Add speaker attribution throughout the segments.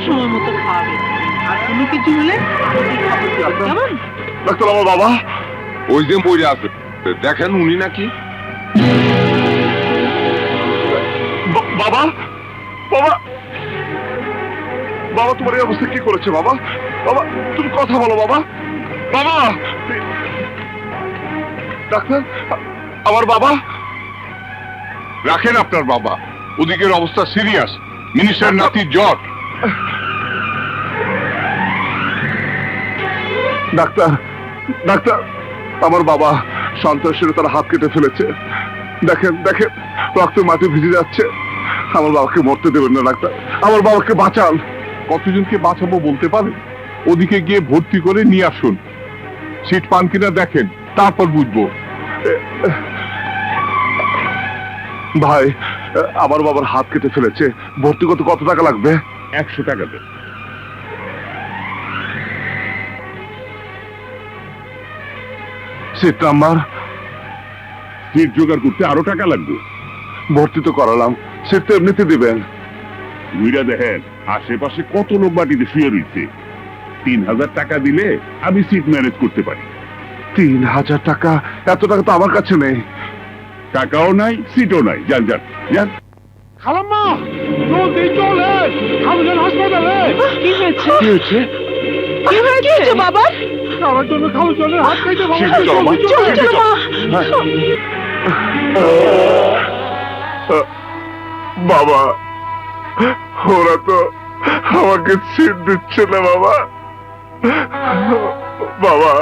Speaker 1: সময় মতো খাওয়াবেন, আর কোনো কিছু হলে আমাকে খবর দেবেন, কেমন?
Speaker 2: ডাক্তার আমার বাবা ওই যে মরে আছে, দেখেন উনি নাকি। বাবা বাবা বাবা তোমার এই অবস্থা কি করেছে বাবা? বাবা তুমি কথা বলো বাবা। বাবা ডাক্তার আমার বাবা। রাখেন আপনার বাবা, ওদিকের অবস্থা সিরিয়াস, মিনিস্টার নাতির জ্বর। ডাক্তার ডাক্তার আমার বাবা সন্ত্রাসীরা তার হাত কেটে ফেলেছে, দেখেন দেখেন রক্ত মাটি ভিজে যাচ্ছে। আমার বাবাকে মরতে দেবেন না ডাক্তার, আমার বাবাকে বাঁচান। কতজনকে বাঁচাবো বলতে পারেন? ওদিকে গিয়ে ভর্তি করে নিয়ে আসুন, সিট পান কিনা দেখেন, তারপর বুঝবো। ভাই আমার বাবার হাত কেটে ফেলেছে, ভর্তি করতে কত টাকা লাগবে? 100 টাকা দেন। Seat number? সিট জোগাড় করতে আরো টাকা লাগবে। ভর্তি তো করালাম, সিট তো এমনিতে দিবেন। বুঝা দেখেন আশেপাশে কত লোক বাটিতে শুয়ে রয়েছে, 3000 টাকা দিলে আমি সিট ম্যানেজ করতে পারি। 3000 টাকা? এত টাকা তো আমার কাছে নেই। টাকাও নাই, সিটও নাই, যান যান যান।
Speaker 3: খালাম্মা জলদি চলে, খালুজান হাসপাতালে।
Speaker 1: কি হয়েছে?
Speaker 2: কি হয়েছে?
Speaker 1: কি হয়েছে বাবা?
Speaker 3: আমার জন্য খালুজানের হাত কেটে
Speaker 2: শীঘ্র চলো, মা,
Speaker 1: চলো
Speaker 2: শীঘ্র
Speaker 1: চলো মা।
Speaker 2: বাবা ওরা তো আমাকে সিট দিচ্ছে না বাবা। বাবা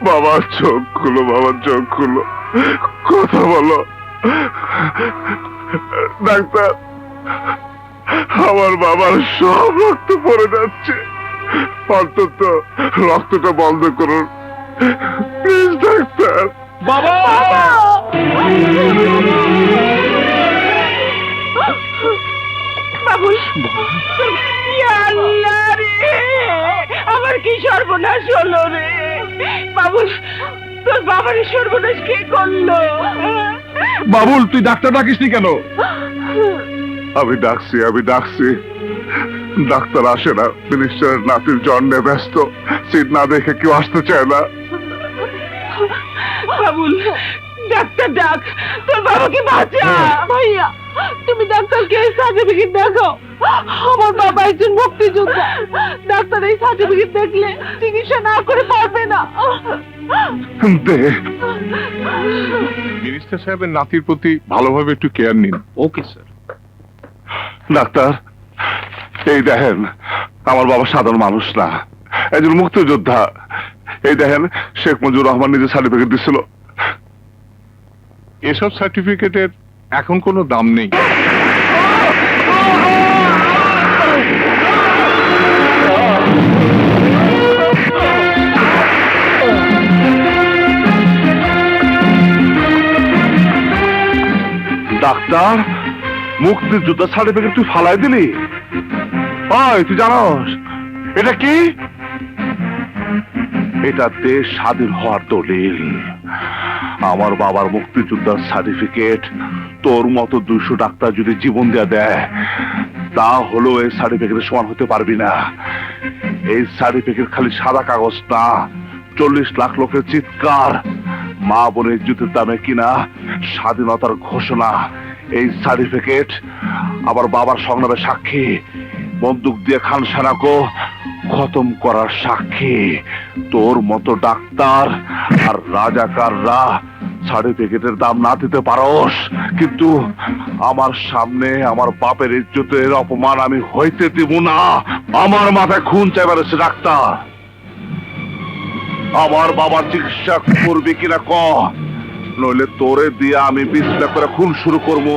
Speaker 2: বাবা চোখ খুলো, বাবা চোখ খুলো, কথা বলো। ডাক্তার আমার বাবার সব রক্ত পড়ে যাচ্ছে, অন্তত রক্তটা বন্ধ করুন প্লিজ ডাক্তার।
Speaker 3: বাবা
Speaker 1: বাবুল, ইয়া আল্লাহ রে, আমার কি সর্বনাশ হলো রে বাবুল, তোর বাবার সর্বনাশ কে করলো?
Speaker 2: বাবুল তুই ডাক্তার ডাকিসনি কেন? আমি ডাকছি, ডাক্তার আসে না, মিনিস্টারের নাতির জন্মে ব্যস্ত, সিট না দেখে কেউ আসতে চায় না।
Speaker 1: বাবুল ডাক্তার ডাক, তোর বাবাকে বাঁচা। ভাইয়া তুমি ডাক্তারকে এই সার্টিফিকেট দেখাও, আমার বাবা একজন মুক্তিযোদ্ধা, ডাক্তার এই সার্টিফিকেট দেখলে চিকিৎসা না করে পারবে না।
Speaker 2: মিনিস্টার সাহেবের নাতির প্রতি ভালোভাবে একটু কেয়ার নিন।
Speaker 3: Okay sir.
Speaker 2: ডাক্তার এই দেখেন আমার বাবা সাধারণ মানুষ না, একজন মুক্তিযোদ্ধা। এই দেখেন শেখ মুজিবুর রহমান নিজে সার্টিফিকেট দিছিল। এসব সার্টিফিকেটের এখন কোনো দাম নেই। ডাক্তার মুক্তিযোদ্ধা সার্টিফিকেট তুই ফালাই দিলি? ওই তুই জানোস এটা কি? এটা দেশ স্বাধীন হওয়ার দলিল। আমার বাবার মুক্তিযোদ্ধার সার্টিফিকেট তোর মতো 200 ডাক্তার যদি জীবন দেয় তা হলো এই সার্টিফিকেটের সমান হতে পারবি না। এই সার্টিফিকেট খালি সাদা কাগজ না, 40 লাখ লোকের চিৎকার, মা বোনের ইজ্জতের দামে কিনা স্বাধীনতার ঘোষণা। এই সার্টিফিকেট আমার বাবার সংগ্রামের সাক্ষী, বন্দুক দিয়ে খান সেনাকে খতম করার সাক্ষী। তোর মতো ডাক্তার আর রাজাকাররা সার্টিফিকেটের দাম না দিতে পারোস, কিন্তু আমার সামনে আমার বাপের ইজ্জতের অপমান আমি হইতে দিব না। আমার মাথায় খুন চাইবার এসে ডাক্তার, আমার বাবার চিকিৎসা করবি কিনা ক, নইলে তোরে দিয়ে আমি বিছনা করে খুন শুরু করবো।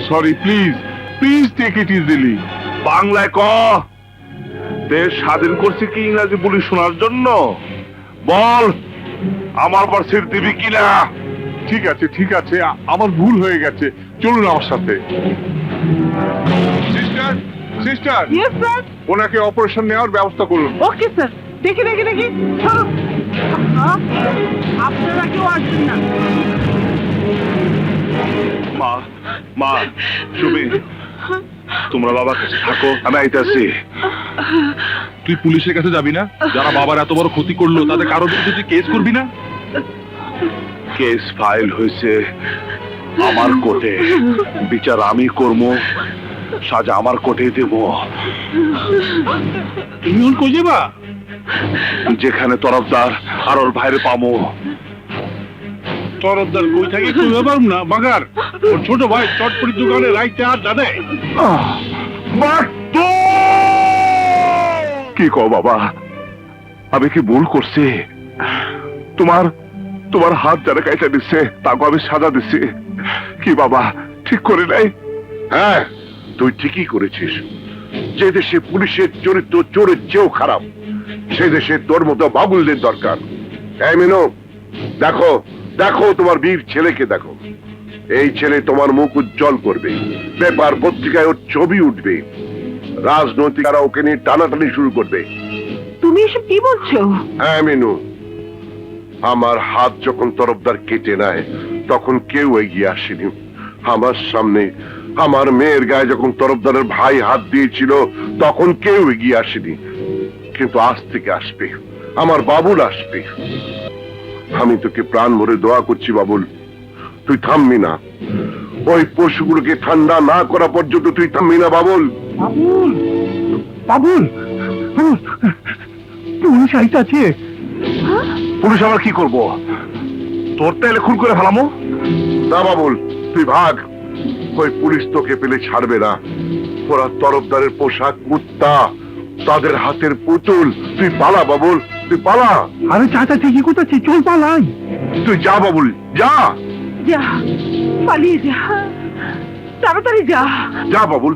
Speaker 2: Sorry please please take it easily. বাংলায় ক, দেশ স্বাধীন করছি কি ইংরাজি বলি শোনার জন্য? বল আমার পর সিট দিবি কিনা? ঠিক আছে আমার ভুল হয়ে গেছে, চলুন আমার সাথে। Sister
Speaker 1: yes sir.
Speaker 2: ওনাকে অপারেশন নেওয়ার ব্যবস্থা করুন।
Speaker 1: Okay sir. দেখি চলো। আপনারা কেউ আসবেন না।
Speaker 2: মা সুমি তোমরা বাবার কাছে থাকো, আমি আইতাছি।
Speaker 4: তুই পুলিশের কাছে যাবি না? যারা বাবার এত বড় ক্ষতি করলো তাদের কারো বিরুদ্ধে তুই কেস করবি না?
Speaker 2: কেস ফাইল হয়েছে আমার কোর্টে, বিচার আমি করব, সাজা আমার কোর্টে দেব।
Speaker 3: তুমি ওর কই যাবা?
Speaker 2: যেখানে তরফদার আর ওর ভাইরে পামো।
Speaker 3: তরফদার কই থাকে তুই পারব না বাগার। ওর ছোট ভাই চটপটি দোকানে রাইতে আর জানে।
Speaker 2: কি কো বাবা, আমি কি ভুল করছি? তোমার তোমার হাত যারা কাইটা দিচ্ছে তাকে আমি সাজা দিচ্ছি কি বাবা, ঠিক করে নাই?
Speaker 5: হ্যাঁ, তুই ঠিকই করেছিস। যে দেশে পুলিশের চরিত্র চোরের চেয়েও খারাপ, সে দেশে তোর মতো বাবুলদের দরকার। এই মিনু, দেখো দেখো তোমার বীর ছেলেকে দেখো। এই ছেলে তোমার মুখ উজ্জ্বল করবে, পেপার পত্রিকায় ওর ছবি উঠবে, রাজনৈতিকরা ওকে নিয়ে টানাটানি শুরু করবে।
Speaker 1: তুমি এসব কি বলছো?
Speaker 5: হ্যাঁ মিনু, আমার হাত যখন তরফদার কেটে নেয় তখন কেউ এগিয়ে আসেনি। আমার সামনে আমার মেয়ের গায়ে যখন তরফদারের ভাই হাত দিয়েছিল তখন কেউ এগিয়ে আসেনি, কিন্তু আজ থেকে আসবে, আমার বাবুল আসবে। আমি তোকে প্রাণ ভরে দোয়া করছি বাবুল, তুই থামবি না। ওই পশুগুলোকে ঠান্ডা না করা পর্যন্ত তুই থামবি না বাবুল।
Speaker 3: বাবুল, বাবুল, পুলিশ আইতাছে।
Speaker 2: পুলিশ আবার কি করবো? তোর তাইলে খুন করে ফেলামো?
Speaker 5: না বাবুল, তুই ভাগ। ওই পুলিশ তোকে পেলে ছাড়বে না। ওরা তরফদারের পোশাক কুত্তা, তাদের হাতের পুতুল। তুই পালা বাবুল, তুই পালা।
Speaker 3: আরে চাচা ঠিকই কোথাচ্ছে, চল পালাই।
Speaker 5: তুই যা বাবুল, যা
Speaker 1: যা, পালিয়ে যা, তাড়াতাড়ি যা।
Speaker 5: যা বাবুল।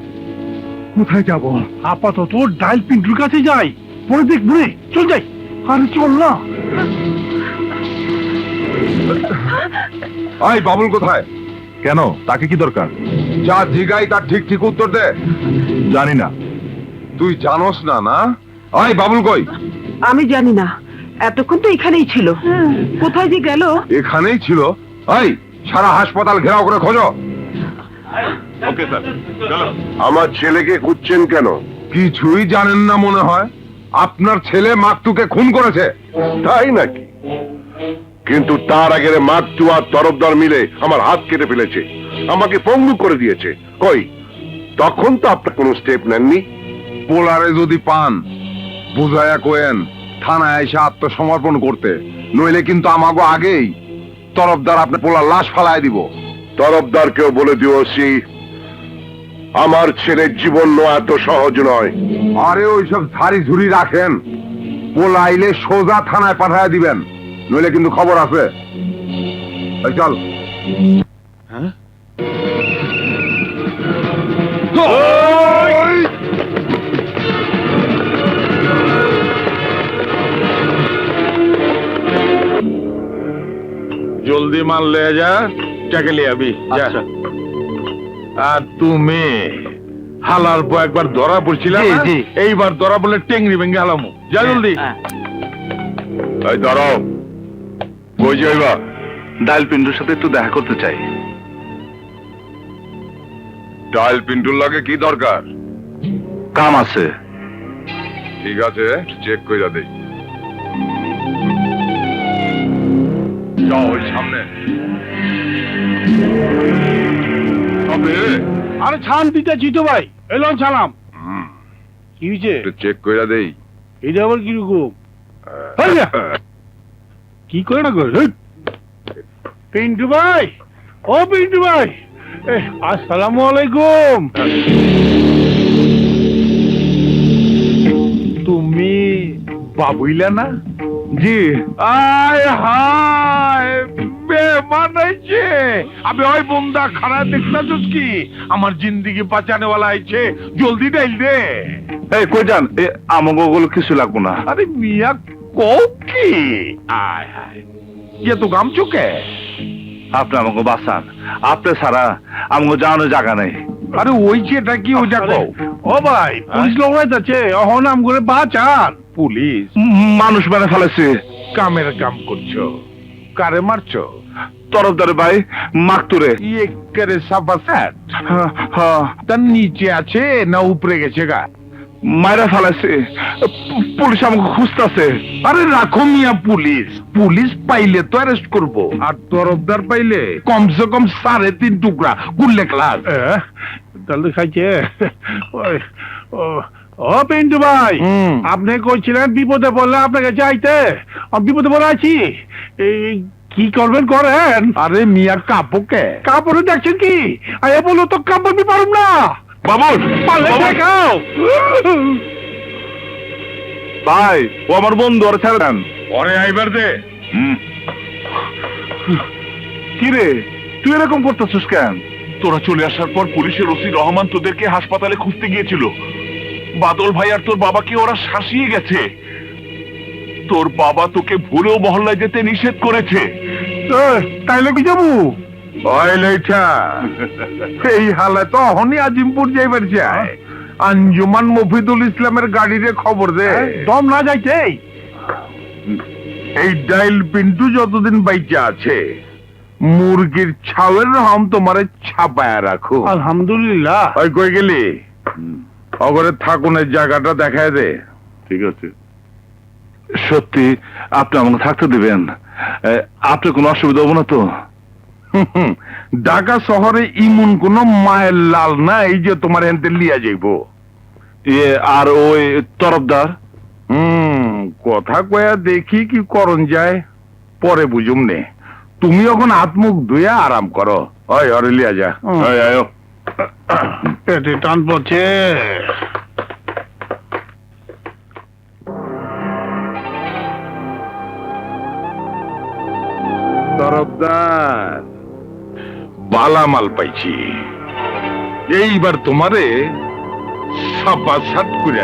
Speaker 3: কোথায় যাব? আপাতত ডাইল পিন্টুর কাছে যাই, পরে দেখবো রে। চল যাই। আরে চল না।
Speaker 5: আই বাবুল কোথায়?
Speaker 4: কেন, তাকে কি দরকার?
Speaker 5: যা জিগাই তার ঠিক ঠিক উত্তর দে।
Speaker 4: জানি না।
Speaker 5: তুই জানোস না? না, আই বাবুল কই?
Speaker 1: আমি জানি না, এতক্ষণ তো এখানেই ছিল। কোথায় যে গেল?
Speaker 5: এখানেই ছিল। আই সারা হাসপাতাল ঘেরাও করে খোঁজো।
Speaker 4: ওকে স্যার, চলো।
Speaker 5: আমার ছেলেকে খুঁজছেন কেন? কিছুই জানেন না মনে হয়। আপনার ছেলে মাকটুকে খুন করেছে। তাই নাকি? কিন্তু তার আগে মাকটু আর তরফদার মিলে আমার হাত কেটে ফেলেছে, আমাকে পঙ্গু করে দিয়েছে। কই, তখন তো আপনার কোনো স্টেপ নেননি।
Speaker 6: পোলারে যদি পান বুঝায়া কোয়েন থানায় এসে আত্মসমর্পণ করতে, নইলে কিন্তু আমাগো আগেই তরফদার আপনার পোলার লাশ ফালায় দিব।
Speaker 5: তরফদারকেও বলে দিওছি আমার ছেলের জীবন নেওয়া এত সহজ নয়।
Speaker 6: আরে ওইসব ঝাড়ি ঝুড়ি রাখেন, পোলা আইলে সোজা থানায় পাঠায় দিবেন, নইলে কিন্তু খবর আছে। এই চল।
Speaker 4: জলদি মাল লে যা, টাকা লিয়ে আবি যা। আর তুমি হালার পর একবার ধরা পড়ছিল না? এইবার ধরা বলে টেংরি ভেঙে হালামু। যা জলদি।
Speaker 2: এই দাঁড়াও, কই যাইবা? ডাইল পিন্টুর সাথে একটু দেখা করতে চাই।
Speaker 5: ডাইল পিন্টুর লাগে কি দরকার?
Speaker 2: কাম আছে।
Speaker 5: ঠিক আছে, চেক কইরা দেই। যাও ওই সামনে। তবে
Speaker 3: আরে ছান দিতে জিতো ভাই, এলাম ছালাম। কি হয়েছে?
Speaker 5: চেক কইরা দেই।
Speaker 3: এটা আবার কিরকম? কি করে না করে? পিন্টু ভাই, ও পিন্টু ভাই, আসসালামু আলাইকুম।
Speaker 4: তুমি বাবুইলা না?
Speaker 3: জি।
Speaker 4: আয় হায়, বেমানাইছে। আমি ওই বন্দা খানা দেখতাছস কি? আমার জিন্দিগি বাঁচানে वाला আইছে, জলদি ডাইল দে।
Speaker 2: এই কই যান? আমাকে ওগুলো কিছু লাগবো না।
Speaker 4: আরে মিয়া কও কি? আয় হায়, ইয়ে তো গাম চুকে।
Speaker 2: আপনি আমাকে বাঁচান, আপনি ছাড়া আমাকে যাওয়ানোর জায়গা নেই।
Speaker 4: আরে ওই যেটা কি ওইটা কও।
Speaker 3: ও ভাই, পুলিশ লোক যাচ্ছে, অহন নাম করে বাঁচান।
Speaker 4: পুলিশ
Speaker 2: মানুষ মেরে ফেলেছে।
Speaker 4: কামের কাম করছো, কারে মারছো?
Speaker 2: তরফদার ভাই মাকতুরে।
Speaker 4: একেবারে সাফা স্যাট।
Speaker 2: হ্যাঁ,
Speaker 4: তার নিচে আছে না উপরে গেছে গা?
Speaker 2: মাইরা ফালাইছে, পুলিশ আমাকে খুঁজতেছে।
Speaker 4: আরে রাখো মিয়া, পুলিশ পুলিশ পাইলে তো অ্যারেস্ট করবো, আর তরফদার পাইলে কমসে কম 3.5 টুকরা গুল্লে ক্লাস।
Speaker 3: তাহলে খাইছে ওই, ও পিন্টু ভাই,
Speaker 4: হুম।
Speaker 3: আপনি কইছিলেন বিপদে পড়লে আপনাকে চাইতে, আমি বিপদে পড়ে আছি। এই কি করবেন করেন।
Speaker 4: আরে মিয়া কাপোকে
Speaker 3: কাপড়ে দেখছেন কি, আরে বলো তো কাপড় আমি পারুম না।
Speaker 2: বাবুল,
Speaker 3: পারলে দেখাও।
Speaker 2: ভাই ও আমার বন্ধু, আর ছেড়ে দেন।
Speaker 4: ওরে আইবার দে।
Speaker 2: কি রে, তুই এরকম করতেছিস কেন? তোরা চলে আসার পর পুলিশের ওসি রহমান তোদেরকে হাসপাতালে খুঁজতে গিয়েছিল। বাদল ভাই আর তোর বাবাকে ওরা শাসিয়ে গেছে। তোর বাবা তোকে ভুলেও মহল্লায় যেতে নিষেধ করেছে।
Speaker 3: তাইলে কি যাবো?
Speaker 4: ওই লেঠা, এই হালে তো অহনি আজিমপুর যাইবার চাই। আঞ্জুমান মফিদুল ইসলামের গাড়িরে খবর দে।
Speaker 3: দম না যাইতে।
Speaker 4: এই ডাইল পিন্টু যতদিন বাইচা আছে, মুরগির ছাওয়ের রহম তোমারে ছাপায়া রাখো।
Speaker 3: আলহামদুলিল্লাহ।
Speaker 4: ওই কই গেলি? অগরে থাকুনের জায়গাটা দেখায় দে।
Speaker 2: ঠিক আছে, সত্যি আপনি আমাকে থাকতে দিবেন? আপনার কোনো অসুবিধা হবো না তো?
Speaker 4: ঢাকা শহরে ইমন কোন মায়ের লাল না এই যে তোমার হেনতে লিয়া যাইব।
Speaker 2: আর ওই তরফদার?
Speaker 4: কথা কয়া দেখি কি করন যায়, পরে বুঝুম নে। তুমি এখন হাত মুখ ধুয়ে আরাম করো। ওই অরে লিয়া যা।
Speaker 2: এই আয়ো।
Speaker 3: পেটে টান পড়ছে।
Speaker 4: তরফদার, বালামাল পাইছি, এইবার তোমারে সাপা সাত করে